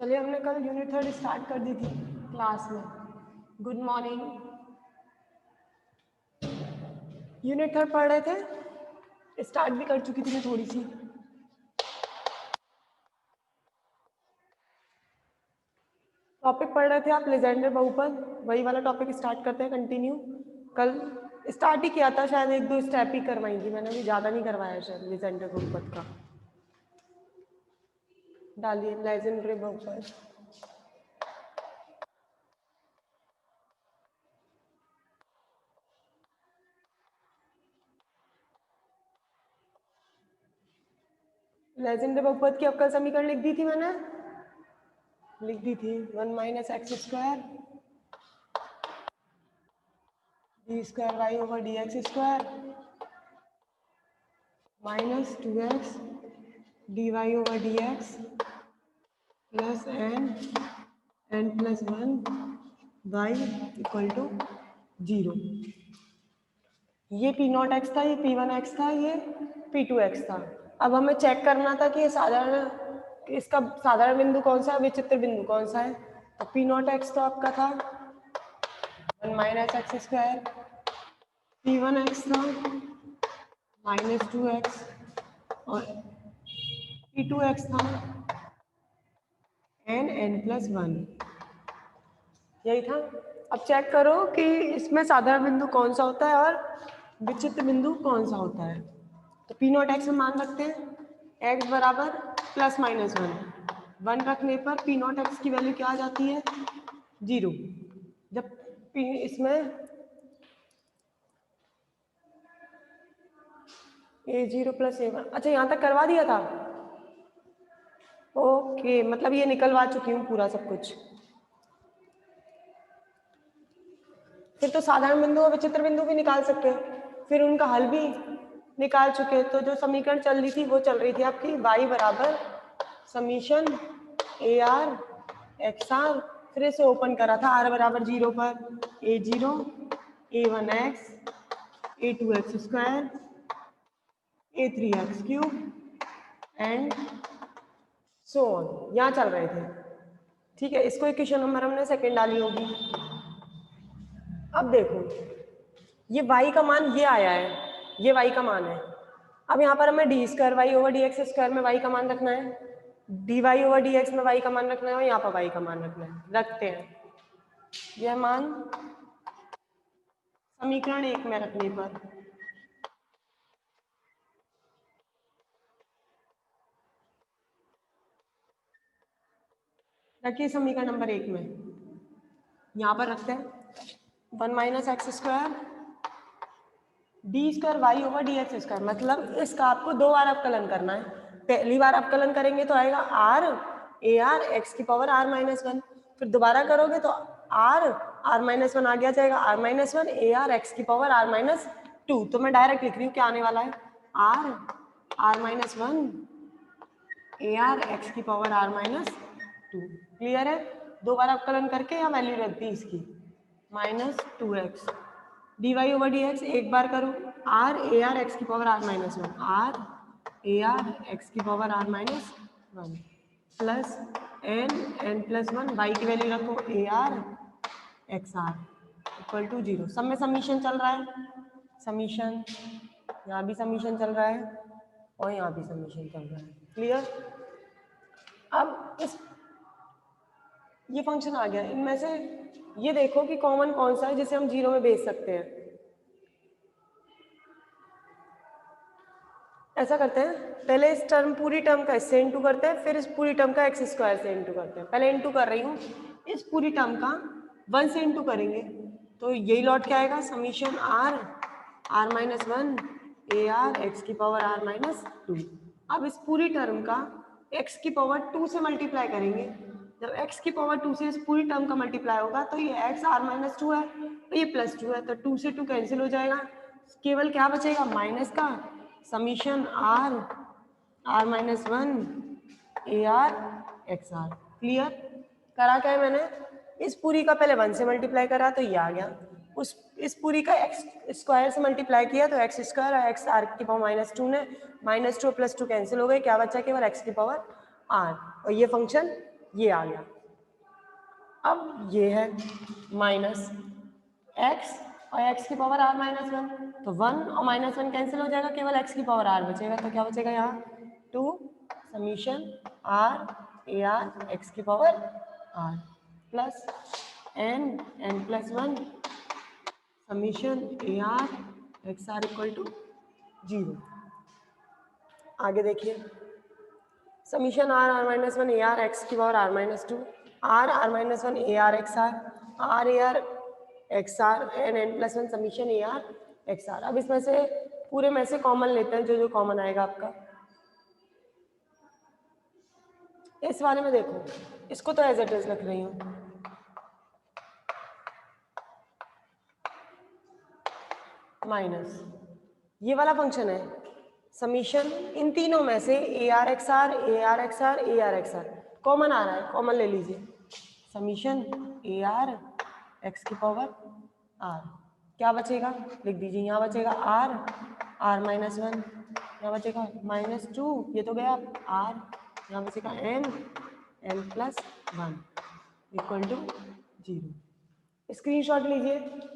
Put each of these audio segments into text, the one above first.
चलिए, हमने कल यूनिट 3 स्टार्ट कर दी थी क्लास में। Good morning. यूनिट 3 पढ़ रहे थे, स्टार्ट भी कर चुकी थी मैं थोड़ी सी। टॉपिक पढ़ रहे थे आप लेजेंडर बहुपद, वही वाला टॉपिक स्टार्ट करते हैं कंटिन्यू। कल स्टार्ट ही किया था, शायद 1-2 स्टेप ही करवाई थी मैंने, भी ज़्यादा नहीं करवाया शायद लेजेंडर बहुपद का। डालिए लेजेंडर बहुपद। लेजेंडर बहुपद की अवकल समीकरण लिख दी थी मैंने, लिख दी थी 1 - x² d² y/dx² minus 2x dy/dx plus n plus 1 y equal to 0। ये P0x था, ये P1x था, ये P2x था। अब हमें चेक करना था कि ये साधारण, इसका साधारण बिंदु कौन सा है, विचित्र बिंदु कौन सा है। तो P0x तो आपका था 1 - x², P1x था -2x और P2x था n plus 1। यही था। अब चेक करो कि इसमें साधारण बिंदु कौन सा होता है और विचित्र बिंदु कौन सा होता है। तो P0x में मान रखते हैं x बराबर ±1। 1 रखने पर P0x की वैल्यू क्या आ जाती है, 0। जब P इसमें a0 + a1, अच्छा यहाँ तक करवा दिया था। ओके, मतलब ये निकलवा चुकी हूँ पूरा सब कुछ। फिर तो साधारण बिंदु और विचित्र बिंदु भी निकाल सकते हैं, फिर उनका हल भी निकाल चुके। तो जो समीकरण चल रही थी वो चल रही थी आपकी y बराबर समीशन AR XR, फिर इसे ओपन करा था r बराबर 0 पर a0 a1x a2x² a3x³ and so on, यहाँ चल रहे थे। ठीक है, इसको इक्वेशन नंबर हमने सेकंड डाली होगी। अब देखो, ये y का मान ये आया है, ये y का मान है। अब यहाँ पर हमें d² y/dx² में y का मान रखना है, dy/dx में y का मान रखना है और यहाँ पर y का मान रखना है। रखते हैं यह मान समीकरण 1 में रखने पर रखिए समीकरण नंबर 1 में, यहाँ पर रखते हैं 1 - x² d² y/dx²। मतलब इसका आपको 2 बार अवकलन करना है। पहली बार अवकलन करेंगे तो आएगा r AR x⁻r−1, फिर दोबारा करोगे तो r r−1 आ गया जाएगा r−1 AR x⁻r−2। तो मैं डायरेक्ट लिख रही हूँ क्या आने वाला है, r r−1 AR x⁻r−2। Clear है। दो बार अवकलन करके यहाँ वैल्यू रख दी इसकी -2x dy/dx। एक बार करो r AR x⁻r−1 r AR x⁻r−1 plus n plus 1 y की वैल्यू रखो AR XR इक्वल टू 0। सब में समीशन चल रहा है, समीशन यहाँ भी समीशन चल रहा है और यहाँ भी समीशन चल रहा है। क्लियर। अब इस ये फंक्शन आ गया, इनमें से ये देखो कि कॉमन कौन सा है जिसे हम 0 में भेज सकते हैं। ऐसा करते हैं, पहले इस टर्म पूरी टर्म का इससे इंटू करते हैं, फिर इस पूरी टर्म का x² से इंटू करते हैं। पहले इंटू कर रही हूँ, इस पूरी टर्म का 1 से इंटू करेंगे तो यही लौट के आएगा summation r r−1 AR x⁻r−2। अब इस पूरी टर्म का x⁻2 से मल्टीप्लाई करेंगे। जब x⁻2 से इस पूरी टर्म का मल्टीप्लाई होगा तो ये x r−2 है तो ये +2 है, तो 2 से 2 कैंसिल हो जाएगा, केवल क्या बचेगा माइनस का summation r r−1 AR XR। Clear. करा क्या है मैंने, इस पूरी का पहले 1 से मल्टीप्लाई करा तो ये आ गया, इस पूरी का x² से मल्टीप्लाई किया तो x² और x r⁻2 ने -2 + 2 कैंसिल हो गए, क्या बचा केवल x⁻r। और ये फंक्शन ये आ गया। अब ये है माइनस एक्स और एक्स की पावर आर माइनस वन, तो 1 और -1 कैंसिल हो जाएगा, केवल एक्स की पावर आर बचेगा। तो क्या बचेगा यहाँ 2 summation R A R X की power R plus N plus 1 summation A R X R equal to 0। आगे देखिए summation R minus one A R X की power R minus two R minus one A R X R A R X R N plus one summation A R X R. अब इसमें से पूरे में से common लेते हैं, जो जो कॉमन आएगा आपका। इस वाले में देखो, इसको तो एज इट इज रख रही हूँ, माइनस ये वाला फंक्शन है समीशन इन तीनों में से A R X R A R X R A R X R common आ रहा है, कॉमन ले लीजिए। समीशन ए आर एक्स की पावर आर, क्या बचेगा लिख दीजिए, यहाँ बचेगा आर आर माइनस वन, यहाँ बचेगा माइनस टू, ये तो गया आर, यहाँ बचेगा N plus one equal to 0। Screenshot लीजिए।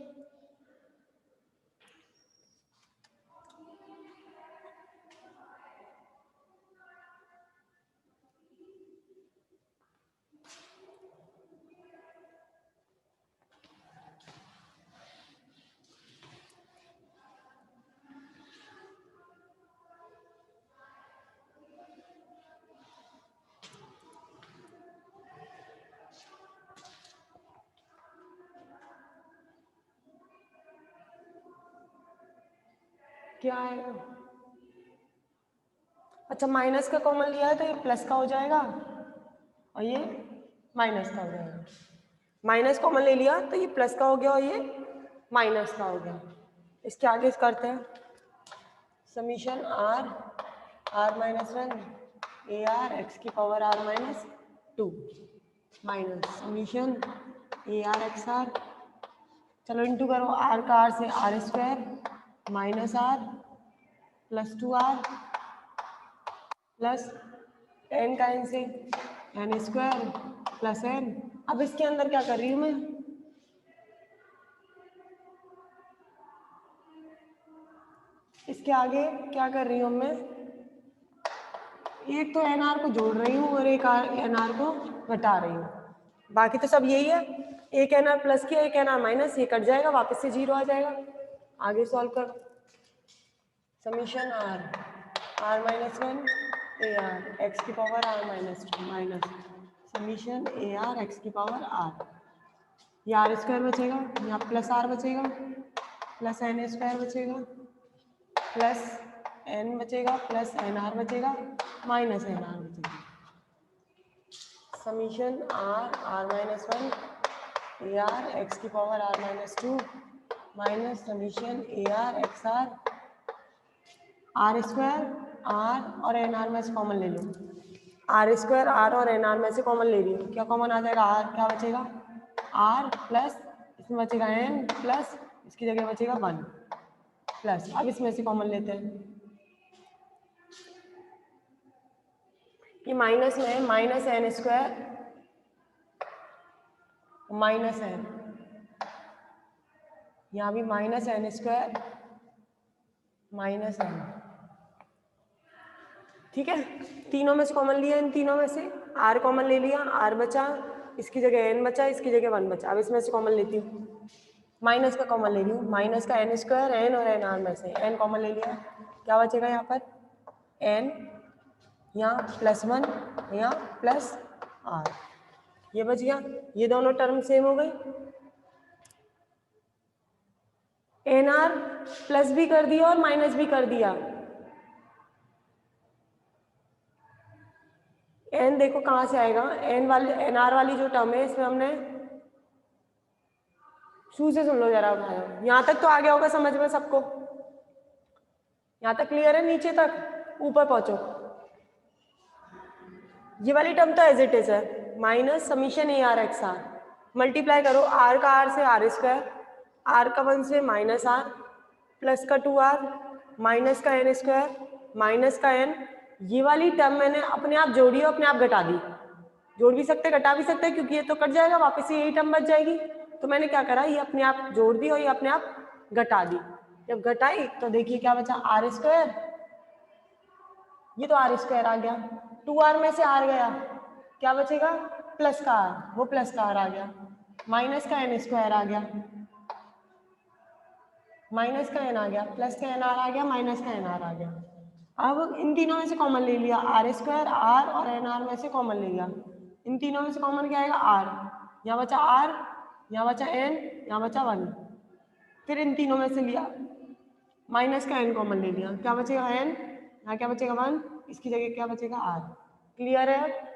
क्या आएगा? अच्छा माइनस का कॉमन लिया है तो ये प्लस का हो जाएगा और ये माइनस का हो जाएगा। माइनस कॉमन ले लिया तो ये प्लस का हो गया और ये माइनस का हो गया। इसके आगे करते हैं summation R minus one A R X की power R minus two minus summation A R X R, चलो इंटू करो आर का आर से R square minus R plus 2r plus N का एन से एन स्क्वायर प्लस एन। अब इसके अंदर क्या कर रही हूँ मैं, इसके आगे क्या कर रही हूँ मैं, एक तो एन आर को जोड़ रही हूँ और एक एन आर को घटा रही हूँ, बाकी तो सब यही है। एक एन आर प्लस किया एक एन आर माइनस, ये कट जाएगा वापस से 0 आ जाएगा। आगे सॉल्व करो summation R minus one A R X की power R minus two minus summation A R X की पावर आर, ये आर स्क्वायर बचेगा, यहाँ प्लस आर बचेगा प्लस एन स्क्वायर बचेगा प्लस एन बचेगा प्लस एन आर बचेगा माइनस एन आर बचेगा summation R minus one A R X की power R minus two minus summation A R X R square R और N R में से common ले लो, आर स्क्वायर आर और N R में से कॉमन ले रही हूँ, क्या कॉमन आ जाएगा आर, क्या बचेगा आर प्लस इसमें बचेगा एन प्लस इसकी जगह बचेगा 1 प्लस, अब इसमें से कॉमन लेते हैं, ये माइनस में है minus N square minus N, यहाँ भी minus N square minus N, ठीक है। तीनों में से कॉमन लिया, इन तीनों में से आर कॉमन ले लिया, आर बचा, इसकी जगह एन बचा, इसकी जगह 1 बचा। अब इसमें से कॉमन लेती हूँ, माइनस का कॉमन ले रही हूँ, माइनस का एन स्क्वायर एन और एन आर में से एन कॉमन ले लिया, क्या बचेगा यहाँ पर एन, यहाँ प्लस 1 यहाँ प्लस आर, ये बच गया, ये दोनों टर्म सेम हो गई। एन आर प्लस भी कर दिया और माइनस भी कर दिया, एन देखो कहाँ से आएगा, एन वाली एन आर वाली जो टर्म है इसमें हमने शुरू से सुन लो जरा भाई, यहाँ तक तो आ गया होगा समझ में सबको, यहाँ तक क्लियर है, नीचे तक ऊपर पहुंचो। ये वाली टर्म तो एज इट इज है minus summation A R X R, multiply करो आर का आर से आर स्क्वायर, आर का 1 से माइनस आर प्लस का 2r माइनस का एन स्क्वायर माइनस का एन, ये वाली टर्म मैंने अपने आप जोड़ी और अपने आप घटा दी, जोड़ भी सकते घटा भी सकते हैं, क्योंकि ये तो कट जाएगा, वापस से यही टर्म बच जाएगी। तो मैंने क्या करा, ये अपने आप जोड़ दी और ये अपने आप घटा दी। जब घटाई तो देखिए क्या बचा, आर स्क्वायर, ये तो आर स्क्वायर आ गया, 2r में से आर गया, क्या बचेगा, प्लस का आर, वो प्लस का आर आ गया, माइनस का एन स्क्वायर आ गया, माइनस का एन आ गया, प्लस का एन आर आ गया, माइनस का एन आर आ गया। अब इन तीनों में से कॉमन ले लिया, आर स्क्वायर, आर और एन आर में से कॉमन ले लिया, इन तीनों में से कॉमन क्या आएगा, आर, यहाँ बचा आर, यहाँ बचा एन, यहाँ बचा 1, फिर इन तीनों में से लिया, माइनस का एन कॉमन ले लिया, क्या बचेगा एन, यहाँ क्या बचेगा 1, इसकी जगह क्या बचेगा आर। क्लियर है?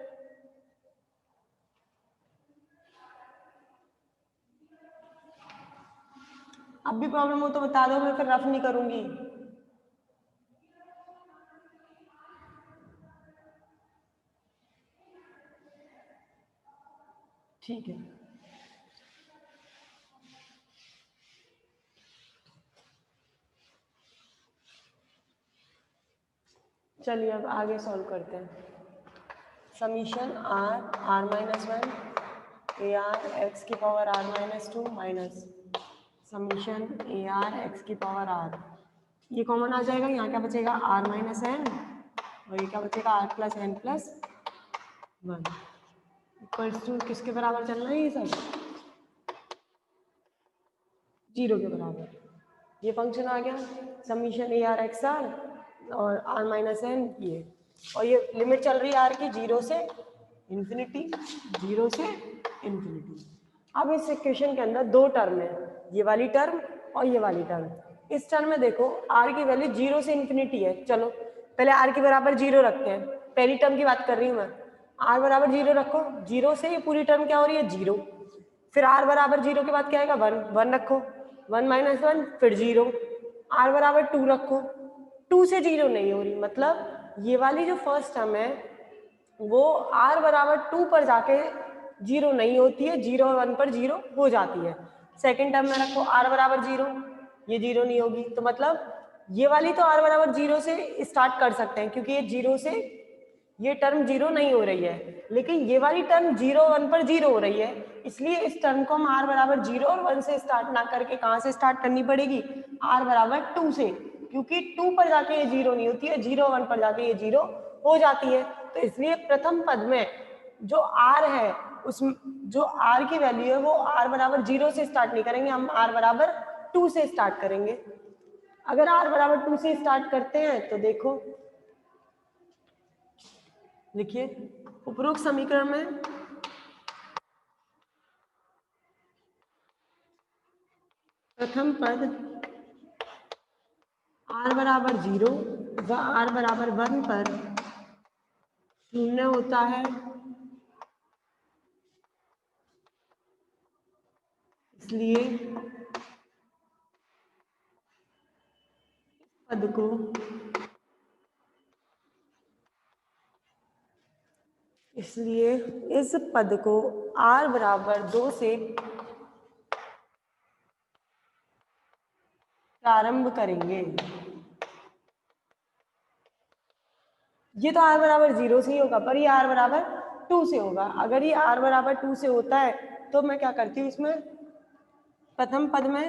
अब भी प्रॉब्लम हो तो बता दो, मैं फिर रफ नहीं करूंगी। ठीक है, चलिए अब आगे सॉल्व करते हैं। Summation R minus 1 A R X की power R minus 2 minus summation A R X की पावर आर, ये कॉमन आ जाएगा, यहाँ क्या बचेगा आर माइनस एन और ये क्या बचेगा R plus N plus 1 equals to किसके बराबर चलना है, ये सब 0 के बराबर। ये फंक्शन आ गया summation A R X R और आर माइनस एन, ये और ये लिमिट चल रही है आर की 0 से इन्फिनिटी, 0 से इन्फिनिटी। अब इस इक्वेशन के अंदर दो टर्म है, ये वाली टर्म और ये वाली टर्म। इस टर्म में देखो आर की वैल्यू 0 से इन्फिनिटी है, चलो पहले आर के बराबर 0 रखते हैं, पहली टर्म की बात कर रही हूँ मैं, आर बराबर 0 रखो, 0 से ये पूरी टर्म क्या हो रही है 0, फिर आर बराबर 0 के बाद क्या आएगा 1, 1 रखो, 1 माइनस 1 फिर 0, आर बराबर 2 रखो, 2 से 0 नहीं हो रही, मतलब ये वाली जो फर्स्ट टर्म है वो आर बराबर 2 पर जाके 0 नहीं होती है, 0 और 1 पर 0 हो जाती है। सेकेंड टर्म में रखो आर बराबर 0, ये 0 नहीं होगी, तो मतलब ये वाली तो आर बराबर 0 से स्टार्ट कर सकते हैं, क्योंकि ये 0 से ये टर्म 0 नहीं हो रही है, लेकिन ये वाली टर्म 0 1 पर 0 हो रही है, इसलिए इस टर्म को हम आर बराबर 0 और 1 से स्टार्ट ना करके कहाँ से स्टार्ट करनी पड़ेगी, आर बराबर 2 से, क्योंकि 2 पर जाके ये 0 नहीं होती है, 0 1 पर जाके ये 0 हो जाती है। तो इसलिए प्रथम पद में जो आर है उस जो आर की वैल्यू है वो आर बराबर 0 से स्टार्ट नहीं करेंगे, हम आर बराबर 2 से स्टार्ट करेंगे। अगर आर बराबर 2 से स्टार्ट करते हैं तो देखो लिखिए उपरोक्त समीकरण में प्रथम पद आर बराबर 0 व आर बराबर 1 पर शून्य होता है, इसलिए पद को इसलिए इस पद को r बराबर 2 से प्रारंभ करेंगे। ये तो r बराबर 0 से ही होगा, पर ये r बराबर 2 से होगा। अगर ये r बराबर 2 से होता है तो मैं क्या करती हूँ, इसमें प्रथम पद में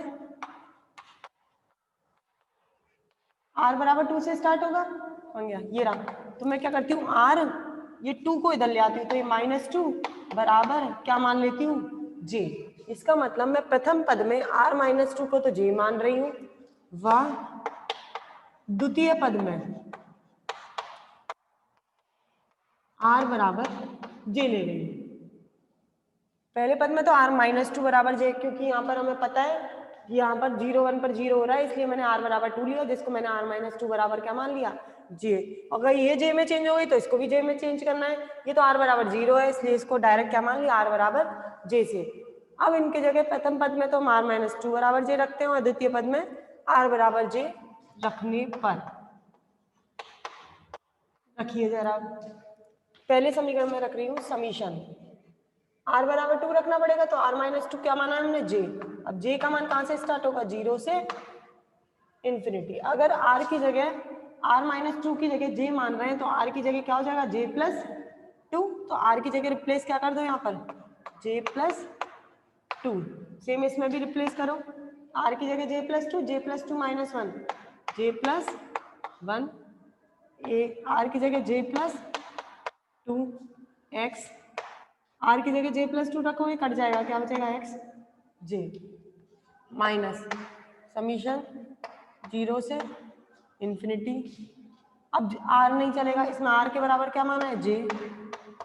r बराबर 2 से स्टार्ट होगा, बन गया ये रहा, तो मैं क्या करती हूँ r ये 2 को इधर ले आती हूँ, तो ये -2 बराबर क्या मान लेती हूँ j। इसका मतलब मैं प्रथम पद में r -2 को तो j मान रही हूँ, व द्वितीय पद में r बराबर j ले रही हूँ। पहले पद में तो r -2 बराबर j, क्योंकि यहाँ पर हमें पता है यहाँ पर 0 1 पर 0 हो रहा है, इसलिए मैंने r बराबर 2 लिया, जिसको मैंने r -2 बराबर क्या मान लिया j। अगर ये j में चेंज हो गई तो इसको भी j में चेंज करना है, ये तो r बराबर 0 है, इसलिए इसको डायरेक्ट क्या मान लिया r बराबर j से। अब इनके जगह प्रथम पद में तो हम r -2 बराबर j रखते हैं और द्वितीय पद में r बराबर j रखने पर रखिए जरा, पहले समीकरण में रख रही हूँ समीशन r बराबर 2 रखना पड़ेगा, तो r -2 क्या माना हमने j। अब j का मान कहाँ से स्टार्ट होगा 0 से इन्फिनिटी। अगर r की जगह r -2 की जगह j मान रहे हैं तो r की जगह क्या हो जाएगा j प्लस 2, तो r की जगह रिप्लेस क्या कर दो यहाँ पर j प्लस 2। सेम इसमें भी रिप्लेस करो, r की जगह j plus 2, j plus 2 minus 1, j plus 1, r की जगह j प्लस 2 x, r की जगह j प्लस 2 रखोगे कट जाएगा, क्या बचेगा x j माइनस समीशन 0 से इन्फिनिटी। अब r नहीं चलेगा, इसमें r के बराबर क्या माना है j,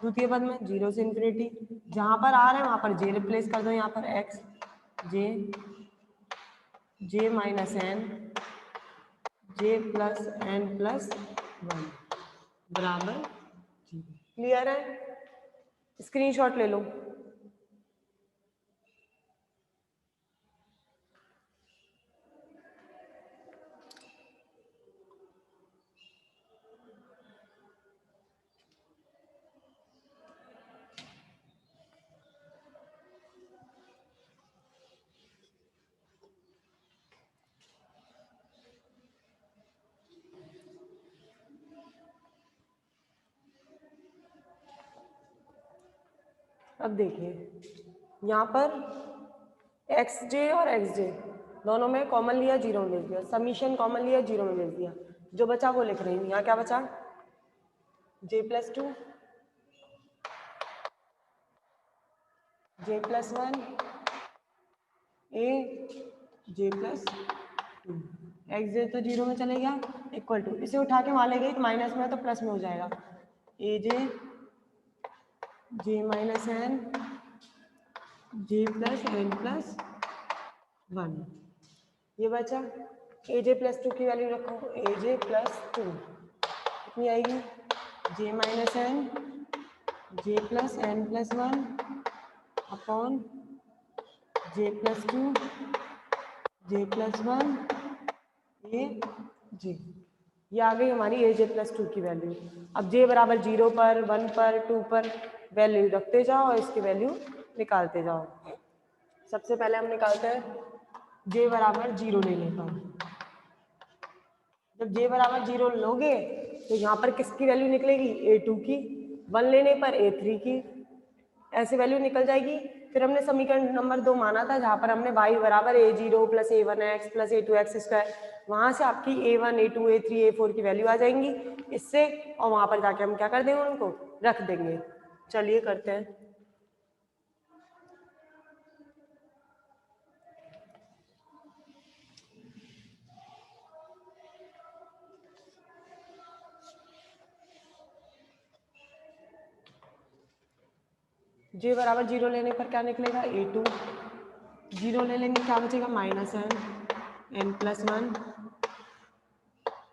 द्वितीय पद में 0 से इन्फिनिटी, जहां पर r है वहां पर j रिप्लेस कर दो, यहाँ पर x j minus n j plus n plus 1 बराबर 0। क्लियर है? स्क्रीनशॉट ले लो। अब देखिए यहाँ पर एक्स जे और एक्स जे दोनों में कॉमन लिया, 0 में भेज दिया, समीशन कॉमन लिया, 0 में भेज दिया, जो बचा वो लिख रही हूँ। यहाँ क्या बचा जे plus 2 J plus 1 A J plus 2, x जे तो 0 में चले गया, इक्वल टू, इसे उठा के वहाँ ले गई तो माइनस में तो प्लस में हो जाएगा, A J minus N J plus N plus 1, ये बचा। ए जे प्लस 2 की वैल्यू रखो, ए जे प्लस 2 कितनी आएगी J minus N J plus N plus 1 upon J plus 2 J plus 1 A J, ये आ गई हमारी ए जे प्लस 2 की वैल्यू। अब जे बराबर 0 पर 1 पर 2 पर वैल्यू रखते जाओ और इसकी वैल्यू निकालते जाओ। सबसे पहले हम निकालते हैं जे बराबर 0 लेने पर। जब जे बराबर 0 लोगे तो यहाँ पर किसकी वैल्यू निकलेगी a2 की, 1 लेने पर a3 की, ऐसे वैल्यू निकल जाएगी। फिर हमने समीकरण नंबर 2 माना था जहाँ पर हमने y बराबर a0 plus a1x plus a2x square, वहाँ से आपकी a1 a2 a3 a4 की वैल्यू आ जाएंगी इससे, और वहाँ पर जाके हम क्या कर देंगे उनको रख देंगे। चलिए करते हैं। जे बराबर 0 लेने पर क्या निकलेगा a2, 0 ले लेंगे क्या बचेगा माइनस एन प्लस 1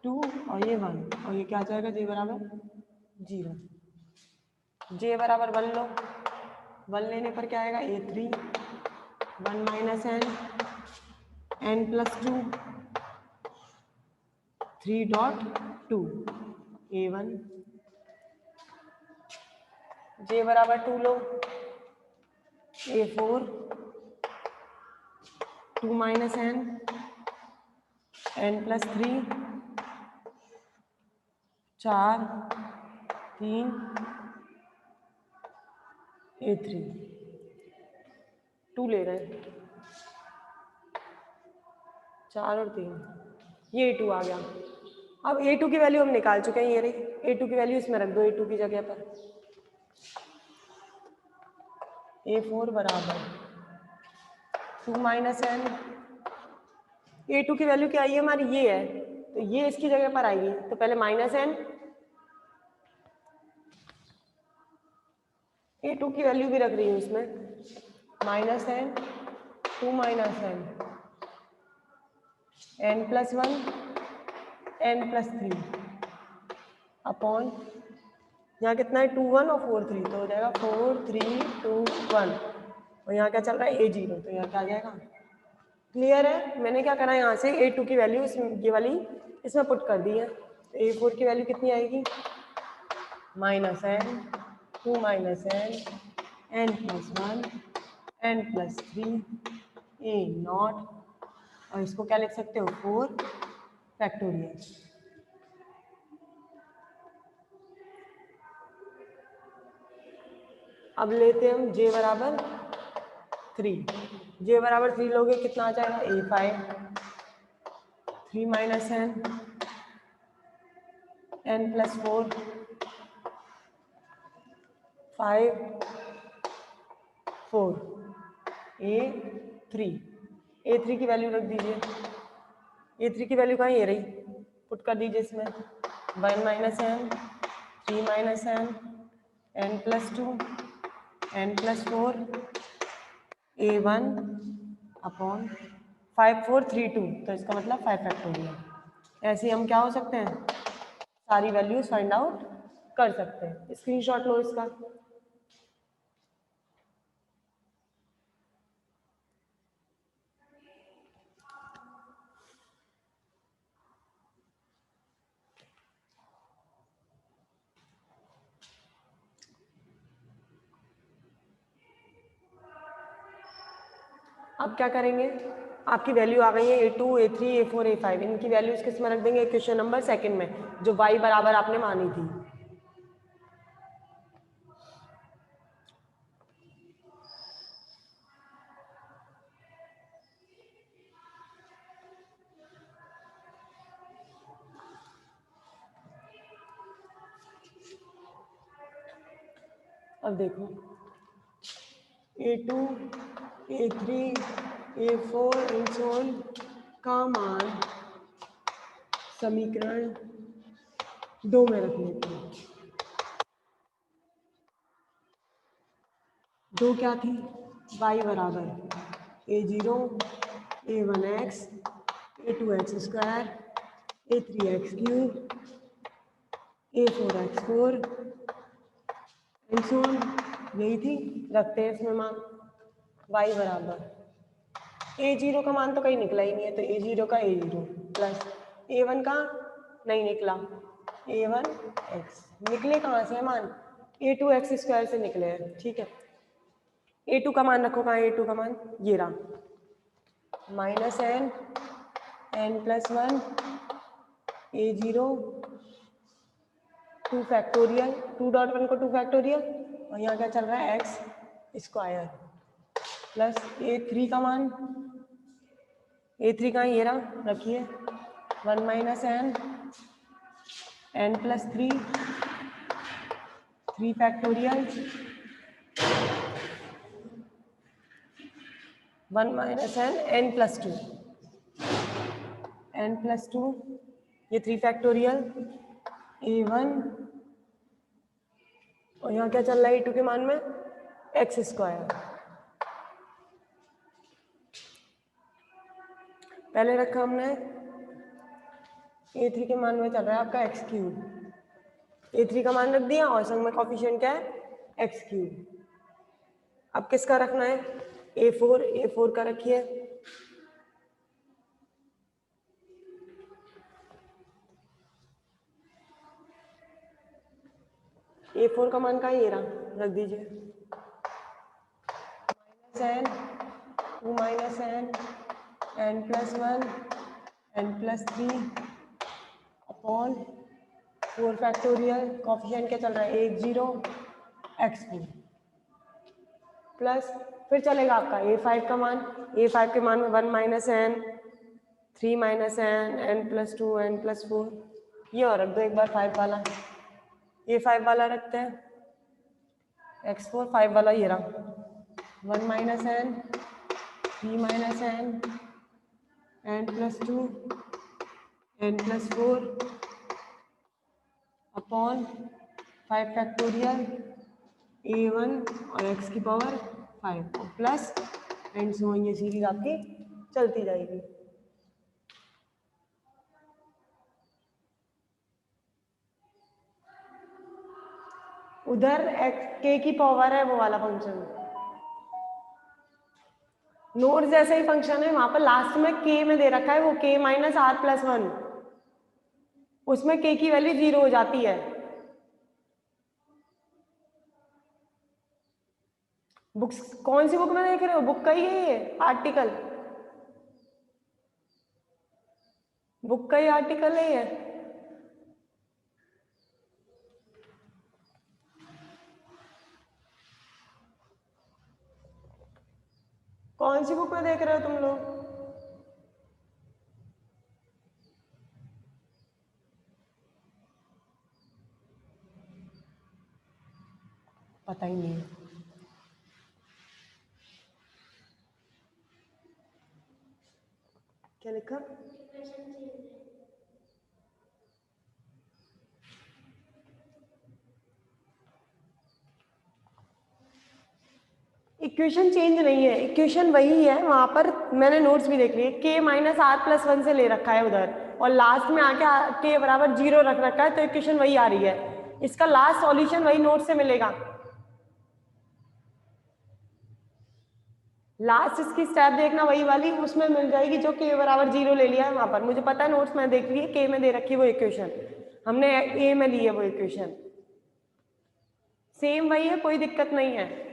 2 और ये 1, और ये क्या आ जाएगा जे बराबर 0। जे बराबर 1 लो, 1 लेने पर क्या आएगा a3 1 minus N plus 2 3.2 a1। जे बराबर 2 लो, a4 2 minus N plus 3 4 3 a3 2 ले रहे हैं, 4 और 3, ये a2 आ गया। अब a2 की वैल्यू हम निकाल चुके हैं, ये रही a2 की वैल्यू, इसमें रख दो a2 की जगह पर। a4 बराबर 2 माइनस एन, a2 की वैल्यू क्या आई है हमारी ये है, तो ये इसकी जगह पर आएगी, तो पहले माइनस एन, a2 की वैल्यू भी रख रही हूँ इसमें, minus N 2 minus N plus 1 N plus 3 upon, यहाँ कितना है 2 1 और 4 3, तो हो जाएगा 4 3 2 1, और यहाँ क्या चल रहा है a0, तो यहाँ क्या आ जाएगा। क्लियर है? मैंने क्या करा यहाँ से a2 की वैल्यू ये वाली इसमें पुट कर दी है, तो a4 की वैल्यू कितनी आएगी minus N 2 minus N plus 1 N plus 3 a0, और इसको क्या लिख सकते हो 4 फैक्टोरियल। अब लेते हैं हम जे बराबर 3, जे बराबर 3 लोगे कितना आ जाएगा A5 3 minus n plus 4 5 4 A3 की वैल्यू रख दीजिए। A3 की वैल्यू कहाँ ये रही, पुट कर दीजिए इसमें 1 minus n 3 minus n plus 2 n plus 4 A1 upon 5 4 3 2, तो इसका मतलब 5 फैक्टोरियल। ऐसे ही हम क्या हो सकते हैं, सारी वैल्यूज फाइंड आउट कर सकते हैं। स्क्रीनशॉट लो इसका। अब क्या करेंगे, आपकी वैल्यू आ गई है A2 A3 A4 A5, इनकी वैल्यूज किस में रख देंगे, क्वेश्चन नंबर सेकंड में, जो y बराबर आपने मानी थी। अब देखो A2 A3 A4 and so on का मान समीकरण 2 में रख लेते हैं। 2 क्या थी, y बराबर A0 A1x A2x square A3x cube A4x4 and so on, यही थी। रखते हैं इसमें मान y बराबर A0 का मान तो कहीं निकला ही नहीं है, तो A0 का A0 प्लस A1 का नहीं निकला A1x, निकले कहाँ से मान, A2x स्क्वायर से निकले हैं, ठीक है। A2 का मान रखो, कहाँ A2 का मान, ये रहा minus n plus 1 A0 2 factorial 2 dot 1 को 2 फैक्टोरियल, और यहाँ क्या चल रहा है x स्क्वायर प्लस A3 का मान, A3 का ये रहा, रखिए 1 minus n plus 3 factorial 1 minus n plus 2 n plus 2, ये 3 फैक्टोरियल A1, और यहाँ क्या चल रहा है A2 के मान में x स्क्वायर, पहले रखा हमने A3 के मान में चल रहा है आपका x क्यूब, A3 का मान रख दिया और संग में कॉफिशिएंट क्या है x क्यूब। अब किसका रखना है, A4 का रखिए, A4 का मान का ये रहा, रख दीजिए n 2 minus n plus 1 n plus 3 upon 4 factorial, coefficient क्या चल रहा है 1 0 x4 प्लस, फिर चलेगा आपका A5 का मान, A5 के मान में 1 minus n 3 minus n plus 2 n plus 4, ये और रख दो एक बार 5 वाला, A5 वाला रखते हैं x4, 5 वाला ये रहा 1 minus n 3 minus n plus 2 n plus 4 upon 5 factorial A1 और x की पावर 5 और प्लस एंड सो ये सीरीज आपकी चलती जाएगी। उधर k की पावर है वो वाला फंक्शन, नोट जैसे ही फंक्शन है, वहां पर लास्ट में k में दे रखा है वो k माइनस आर प्लस 1, उसमें k की वैल्यू 0 हो जाती है। बुक्स कौन सी बुक में देख रहे हो, बुक का ही है ये आर्टिकल, बुक का ही आर्टिकल है ये। कौन सी बुक में देख रहे हो तुम लोग? पता ही नहीं है। क्या लिखा? इक्वेशन चेंज नहीं है, इक्वेशन वही है। वहां पर मैंने नोट्स भी देख लिए, k माइनस आर प्लस 1 से ले रखा है उधर, और लास्ट में आके k बराबर 0 रख रखा है, तो इक्वेशन वही आ रही है। इसका लास्ट सॉल्यूशन वही नोट से मिलेगा। लास्ट इसकी स्टेप देखना वही वाली, उसमें मिल जाएगी जो k बराबर 0 ले लिया है वहां पर। मुझे पता है, नोट्स में देख लिए, k में दे रखी है वो इक्वेशन, हमने a में ली है वो इक्वेशन। सेम वही है, कोई दिक्कत नहीं है।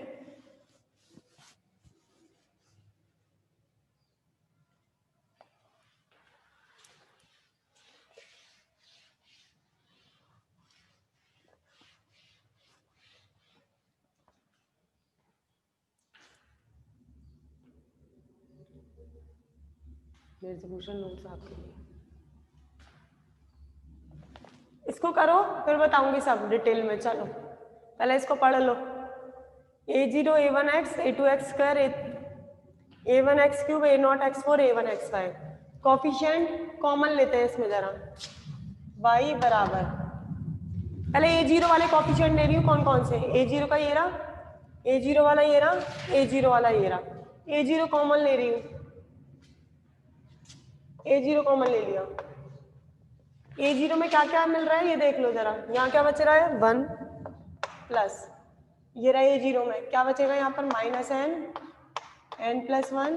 मेरे से पूछो नोट्स आपके लिए। इसको करो फिर बताऊंगी सब डिटेल में। चलो पहले इसको पढ़ लो। a0 a1x a2x square a1x cube a0x4 a1x5। Coefficient common लेते हैं इसमें जरा, y बराबर, पहले a0 वाले कोफिशिएंट ले रही हूँ। कौन कौन से? a0 का ये रहा, a0 वाला ये रहा, a0 वाला ये रहा। a0 कॉमन ले रही हूँ, a0 कॉमन ले लिया। a0 में क्या क्या मिल रहा है ये देख लो जरा। यहाँ क्या बच रहा है? 1 प्लस ये रहा a0 में, क्या बचेगा यहाँ पर? Minus n plus 1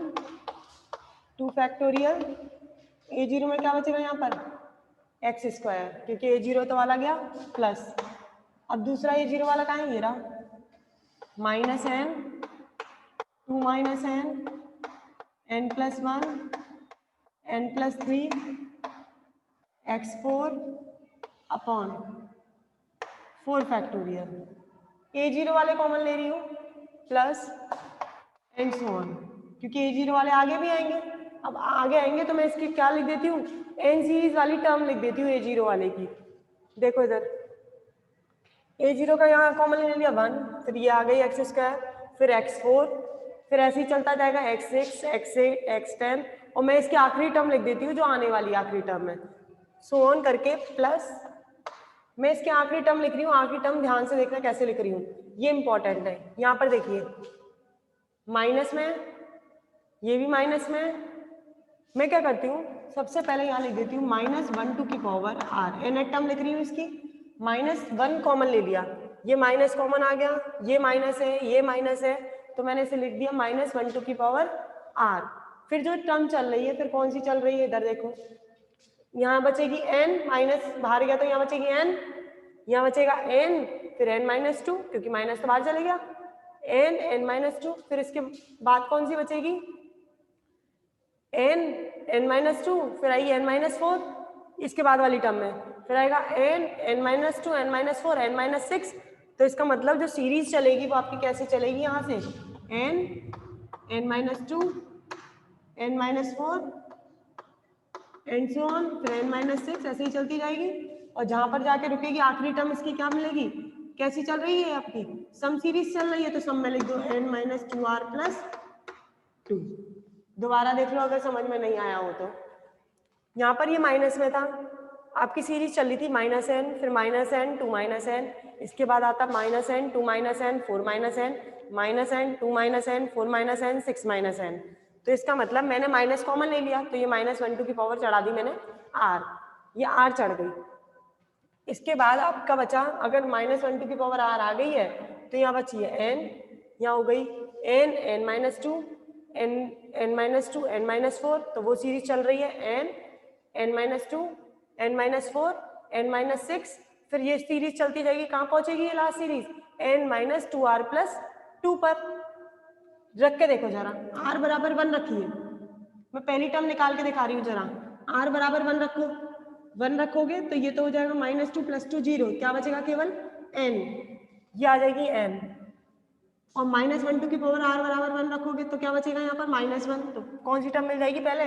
2 factorial. a0 में क्या बचेगा यहाँ पर? x स्क्वायर, क्योंकि a0 तो वाला गया प्लस। अब दूसरा a0 वाला कहाँ है? ये रहा, minus n 2 minus n plus 1 n plus 3 x4 upon 4 factorial. a0 वाले कॉमन ले रही हूँ प्लस एंड सो ऑन, क्योंकि a0 वाले आगे भी आएंगे। अब आगे आएंगे तो मैं इसकी क्या लिख देती हूँ? n सीरीज वाली टर्म लिख देती हूँ a0 वाले की। देखो इधर a0 का यहाँ कॉमन ले लिया 1, फिर ये आ गई एक्स स्क्वायर, फिर x4, फिर ऐसे ही चलता जाएगा x6 x8 x10, और मैं इसकी आखिरी टर्म लिख देती हूँ जो आने वाली आखिरी टर्म है, सो ऑन करके प्लस। मैं इसकी आखिरी टर्म लिख रही हूँ, आखिरी टर्म ध्यान से देखना कैसे लिख रही हूँ, ये इंपॉर्टेंट है। यहाँ पर देखिए माइनस में, ये भी माइनस में। मैं क्या करती हूँ, सबसे पहले यहाँ लिख देती हूँ -1 टू की पावर r, एन टर्म लिख रही हूँ इसकी, -1 कॉमन ले लिया, ये माइनस कॉमन आ गया, ये माइनस है, ये माइनस है, तो मैंने इसे लिख दिया -1 टू की पावर r। फिर जो टर्म चल रही है, फिर कौन सी चल रही है? इधर देखो, यहाँ बचेगी n, माइनस बाहर गया तो यहाँ बचेगी n, यहाँ बचेगा n, फिर n-2, क्योंकि माइनस तो बाहर चले गया, n-2, फिर इसके बाद कौन सी बचेगी? n-2, फिर आई n-4, इसके बाद वाली टर्म में फिर आएगा n-2 n-4 n-6। तो इसका मतलब जो सीरीज चलेगी वो आपकी कैसे चलेगी? यहाँ से n-2 n-4 and so on, फिर n-6, ऐसे ही चलती जाएगी, और जहां पर जाके रुकेगी आखिरी टर्म इसकी क्या मिलेगी? कैसी चल रही है आपकी? सम सीरीज चल रही है, तो सम में लिख दो n-2r प्लस 2। दोबारा देख लो अगर समझ में नहीं आया हो तो। यहाँ पर ये माइनस में था, आपकी सीरीज चल रही थी -n, फिर -n 2 -n, इसके बाद आता -n 2 -n 4 -n, -n 2 -n 4 -n 6 -n। तो इसका मतलब मैंने माइनस कॉमन ले लिया, तो ये -1 टू की पावर चढ़ा दी मैंने r, ये r चढ़ गई। इसके बाद आपका बचा, अगर -1 टू की पावर r आ गई है तो यहाँ बची है n, यहाँ हो गई n n-2 n-2 n-4, तो वो सीरीज चल रही है n-2 n-4 n-6, फिर ये सीरीज चलती जाएगी, कहाँ पहुंचेगी ये लास्ट सीरीज? n-2r प्लस 2 पर। रख के देखो जरा, r बराबर 1 रखिए, मैं पहली टर्म निकाल के दिखा रही हूँ जरा। r बराबर 1 रखो, 1 रखोगे तो ये तो हो जाएगा -2 + 2 0, क्या बचेगा? केवल n, ये आ जाएगी n। और -1 की पावर r बराबर 1 रखोगे तो क्या बचेगा यहाँ पर -1, तो कौन सी टर्म मिल जाएगी पहले,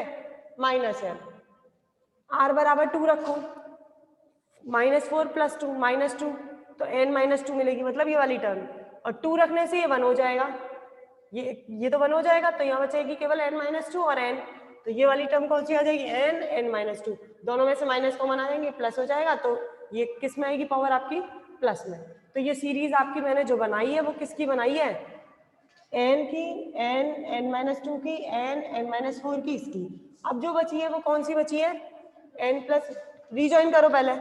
-n। r बराबर 2 रखो, -4 + 2 -2, तो n-2 मिलेगी, मतलब ये वाली टर्म, और 2 रखने से ये 1 हो जाएगा, ये तो 1 हो जाएगा, तो यहाँ बचेगी केवल n-2 और n, तो ये वाली टर्म कौन सी आ जाएगी, n-2, दोनों में से माइनस कॉमन आ जाएंगे, प्लस हो जाएगा, तो ये किस में आएगी पावर आपकी, प्लस में। तो ये सीरीज आपकी मैंने जो बनाई है वो किसकी बनाई है, n की, n-2 की, n-4 की, इसकी। अब जो बची है वो कौन सी बची है, n+, रीजॉइन करो पहले,